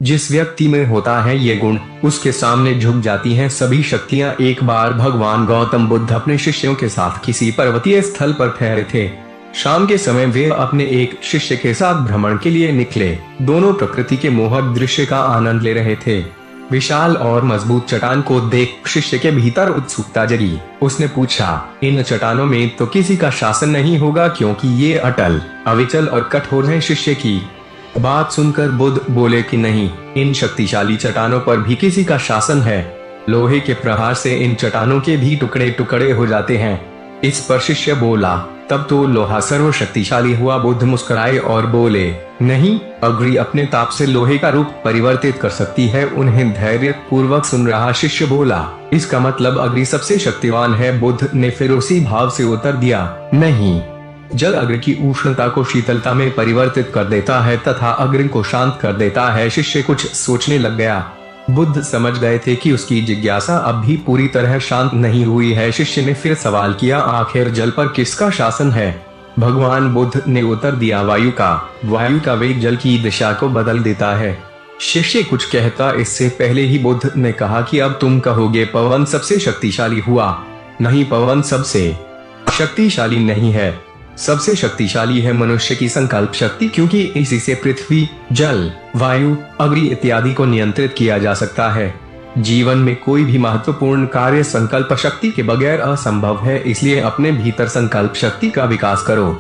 जिस व्यक्ति में होता है ये गुण, उसके सामने झुक जाती हैं सभी शक्तियां। एक बार भगवान गौतम बुद्ध अपने शिष्यों के साथ किसी पर्वतीय स्थल पर ठहरे थे। शाम के समय वे अपने एक शिष्य के साथ भ्रमण के लिए निकले। दोनों प्रकृति के मोहक दृश्य का आनंद ले रहे थे। विशाल और मजबूत चट्टान को देख शिष्य के भीतर उत्सुकता जगी। उसने पूछा, इन चट्टानों में तो किसी का शासन नहीं होगा, क्योंकि ये अटल, अविचल और कठोर हैं। शिष्य की बात सुनकर बुद्ध बोले कि नहीं, इन शक्तिशाली चट्टानों पर भी किसी का शासन है। लोहे के प्रहार से इन चट्टानों के भी टुकड़े टुकड़े हो जाते हैं। इस पर शिष्य बोला, तब तो लोहा सर्वशक्तिशाली हुआ। बुद्ध मुस्कुराए और बोले, नहीं, अग्नि अपने ताप से लोहे का रूप परिवर्तित कर सकती है। उन्हें धैर्य पूर्वक सुन रहा शिष्य बोला, इसका मतलब अग्नि सबसे शक्तिवान है। बुद्ध ने फिर उसी भाव से उत्तर दिया, नहीं, जल अग्नि की उष्णता को शीतलता में परिवर्तित कर देता है तथा अग्नि को शांत कर देता है। शिष्य कुछ सोचने लग गया। बुद्ध समझ गए थे कि उसकी जिज्ञासा अब भी पूरी तरह शांत नहीं हुई है। शिष्य ने फिर सवाल किया, आखिर जल पर किसका शासन है? भगवान बुद्ध ने उत्तर दिया, वायु का। वायु का वेग जल की दिशा को बदल देता है। शिष्य कुछ कहता इससे पहले ही बुद्ध ने कहा कि अब तुम कहोगे पवन सबसे शक्तिशाली हुआ। नहीं, पवन सबसे शक्तिशाली नहीं है। सबसे शक्तिशाली है मनुष्य की संकल्प शक्ति, क्योंकि इसी से पृथ्वी, जल, वायु, अग्नि इत्यादि को नियंत्रित किया जा सकता है। जीवन में कोई भी महत्वपूर्ण कार्य संकल्प शक्ति के बगैर असंभव है, इसलिए अपने भीतर संकल्प शक्ति का विकास करो।